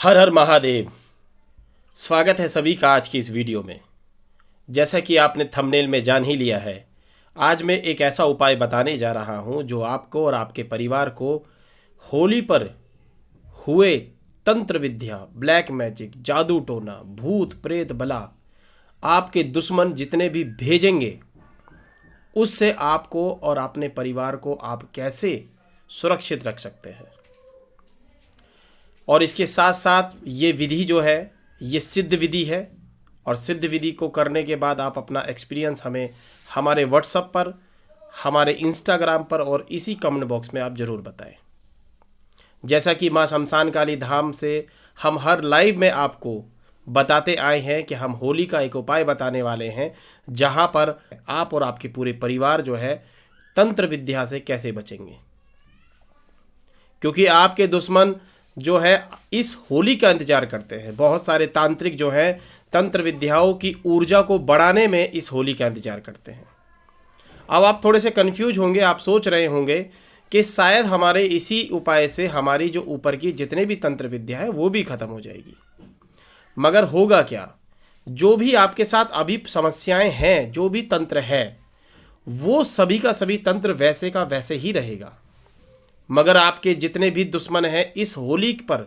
हर हर महादेव। स्वागत है सभी का आज की इस वीडियो में। जैसा कि आपने थंबनेल में जान ही लिया है, आज मैं एक ऐसा उपाय बताने जा रहा हूं जो आपको और आपके परिवार को होली पर हुए तंत्र विद्या, ब्लैक मैजिक, जादू टोना, भूत प्रेत बला, आपके दुश्मन जितने भी भेजेंगे उससे आपको और अपने परिवार को आप कैसे सुरक्षित रख सकते हैं। और इसके साथ साथ ये विधि जो है ये सिद्ध विधि है, और सिद्ध विधि को करने के बाद आप अपना एक्सपीरियंस हमें हमारे व्हाट्सएप पर, हमारे इंस्टाग्राम पर और इसी कमेंट बॉक्स में आप ज़रूर बताएं। जैसा कि माँ शमशान काली धाम से हम हर लाइव में आपको बताते आए हैं कि हम होली का एक उपाय बताने वाले हैं जहां पर आप और आपके पूरे परिवार जो है तंत्र विद्या से कैसे बचेंगे, क्योंकि आपके दुश्मन जो है इस होली का इंतजार करते हैं। बहुत सारे तांत्रिक जो हैं तंत्र विद्याओं की ऊर्जा को बढ़ाने में इस होली का इंतजार करते हैं। अब आप थोड़े से कंफ्यूज होंगे, आप सोच रहे होंगे कि शायद हमारे इसी उपाय से हमारी जो ऊपर की जितने भी तंत्र विद्या है वो भी खत्म हो जाएगी। मगर होगा क्या, जो भी आपके साथ अभी समस्याएं हैं, जो भी तंत्र है वो सभी का सभी तंत्र वैसे का वैसे ही रहेगा। मगर आपके जितने भी दुश्मन हैं इस होली पर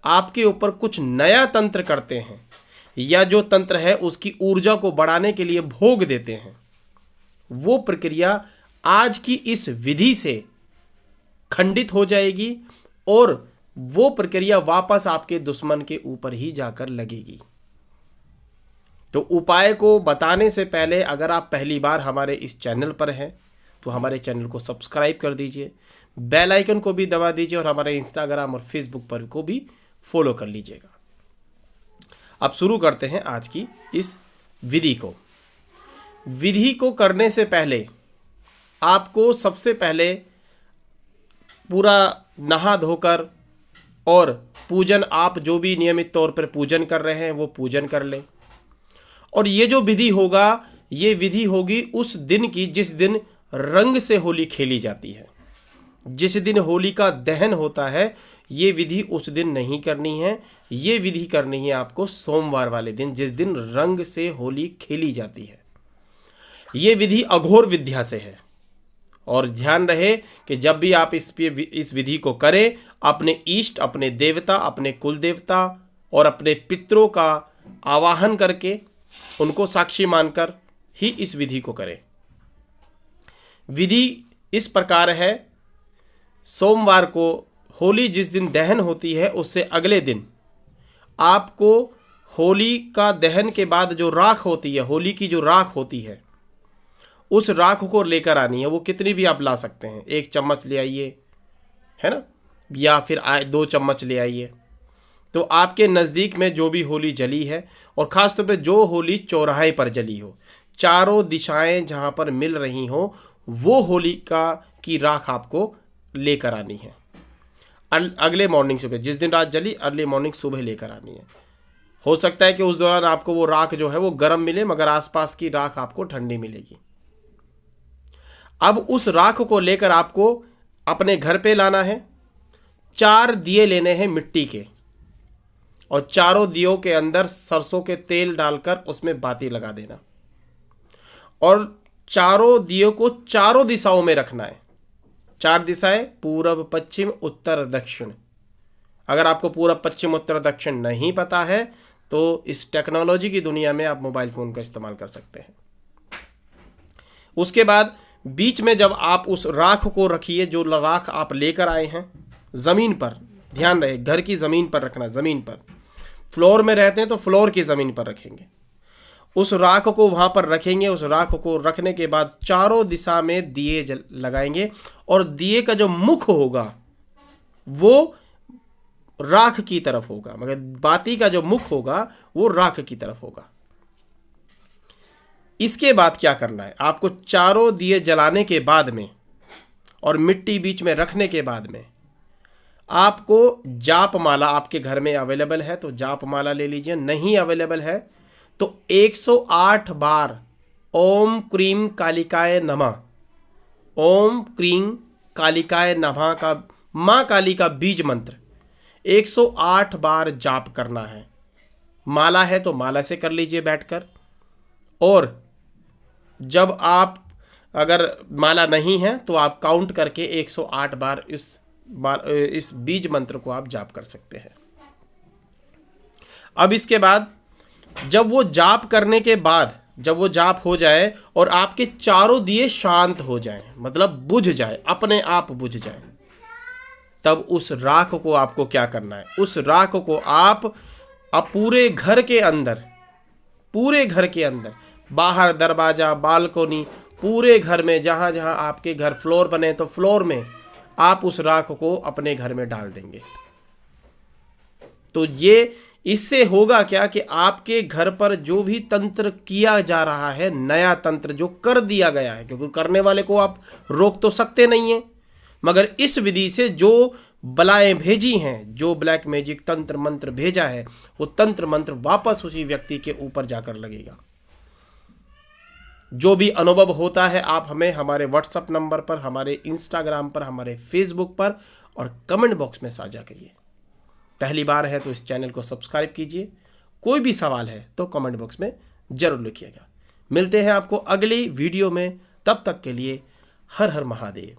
आपके ऊपर कुछ नया तंत्र करते हैं, या जो तंत्र है उसकी ऊर्जा को बढ़ाने के लिए भोग देते हैं, वो प्रक्रिया आज की इस विधि से खंडित हो जाएगी और वो प्रक्रिया वापस आपके दुश्मन के ऊपर ही जाकर लगेगी। तो उपाय को बताने से पहले अगर आप पहली बार हमारे इस चैनल पर हैं तो हमारे चैनल को सब्सक्राइब कर दीजिए, बेल आइकन को भी दबा दीजिए और हमारे इंस्टाग्राम और फेसबुक पर को भी फॉलो कर लीजिएगा। अब शुरू करते हैं आज की इस विधि को। विधि को करने से पहले आपको सबसे पहले पूरा नहा धोकर और पूजन, आप जो भी नियमित तौर पर पूजन कर रहे हैं वो पूजन कर लें। और ये जो विधि होगा, ये विधि होगी उस दिन की जिस दिन रंग से होली खेली जाती है। जिस दिन होली का दहन होता है ये विधि उस दिन नहीं करनी है, ये विधि करनी है आपको सोमवार वाले दिन, जिस दिन रंग से होली खेली जाती है। ये विधि अघोर विद्या से है। और ध्यान रहे कि जब भी आप इस विधि को करें, अपने इष्ट, अपने देवता, अपने कुल देवता और अपने पितरों का आवाहन करके उनको साक्षी मानकर ही इस विधि को करें। विधि इस प्रकार है, सोमवार को होली जिस दिन दहन होती है उससे अगले दिन आपको होली का दहन के बाद जो राख होती है, होली की जो राख होती है, उस राख को लेकर आनी है। वो कितनी भी आप ला सकते हैं, 1 चम्मच ले आइए, है ना, या फिर 2 चम्मच ले आइए। तो आपके नज़दीक में जो भी होली जली है, और ख़ासतौर पर जो होली चौराहे पर जली हो, चारों दिशाएं जहाँ पर मिल रही हो, वो होली की राख आपको लेकर आनी है। अगले मॉर्निंग सुबह, जिस दिन रात जली अर्ली मॉर्निंग सुबह लेकर आनी है। हो सकता है कि उस दौरान आपको वो राख जो है वो गर्म मिले, मगर आसपास की राख आपको ठंडी मिलेगी। अब उस राख को लेकर आपको अपने घर पे लाना है। 4 दिए लेने हैं मिट्टी के, और चारों दियों के अंदर सरसों के तेल डालकर उसमें बाती लगा देना, और चारों दियों को चारों दिशाओं में रखना है। 4 दिशाएं, पूरब, पश्चिम, उत्तर, दक्षिण। अगर आपको पूरब, पश्चिम, उत्तर, दक्षिण नहीं पता है तो इस टेक्नोलॉजी की दुनिया में आप मोबाइल फ़ोन का इस्तेमाल कर सकते हैं। उसके बाद बीच में जब आप उस राख को रखिए, जो राख आप लेकर आए हैं, ज़मीन पर, ध्यान रहे घर की ज़मीन पर रखना। ज़मीन पर, फ्लोर में रहते हैं तो फ्लोर की ज़मीन पर रखेंगे। उस राख को वहाँ पर रखेंगे। उस राख को रखने के बाद चारों दिशा में दिए लगाएंगे, और दिए का जो मुख होगा वो राख की तरफ होगा, मगर बाती का जो मुख होगा वो राख की तरफ होगा। इसके बाद क्या करना है, आपको चारों दिए जलाने के बाद में और मिट्टी बीच में रखने के बाद में आपको जाप माला, आपके घर में अवेलेबल है तो जाप माला ले लीजिए, नहीं अवेलेबल है तो 108 बार ओम क्रीम कालिकाय नमः, ओम क्रीम कालिकाय नमः का, माँ काली का बीज मंत्र 108 बार जाप करना है। माला है तो माला से कर लीजिए बैठकर, और जब आप अगर माला नहीं है तो आप काउंट करके 108 बार इस बीज मंत्र को आप जाप कर सकते हैं। अब इसके बाद जब वो जाप करने के बाद जब वो जाप हो जाए और आपके चारों दिए शांत हो जाएं, मतलब बुझ जाए, अपने आप बुझ जाए, तब उस राख को आपको क्या करना है? उस राख को आप पूरे घर के अंदर बाहर दरवाजा, बालकोनी, पूरे घर में जहां जहां आपके घर फ्लोर बने तो फ्लोर में आप उस राख को अपने घर में डाल देंगे। तो ये इससे होगा क्या कि आपके घर पर जो भी तंत्र किया जा रहा है, नया तंत्र जो कर दिया गया है, क्योंकि करने वाले को आप रोक तो सकते नहीं है, मगर इस विधि से जो बलाएं भेजी हैं, जो ब्लैक मैजिक तंत्र मंत्र भेजा है, वो तंत्र मंत्र वापस उसी व्यक्ति के ऊपर जाकर लगेगा। जो भी अनुभव होता है आप हमें हमारे व्हाट्सएप नंबर पर, हमारे इंस्टाग्राम पर, हमारे फेसबुक पर और कमेंट बॉक्स में साझा करिए। पहली बार है तो इस चैनल को सब्सक्राइब कीजिए। कोई भी सवाल है तो कमेंट बॉक्स में जरूर लिखिएगा। मिलते हैं आपको अगली वीडियो में, तब तक के लिए हर हर महादेव।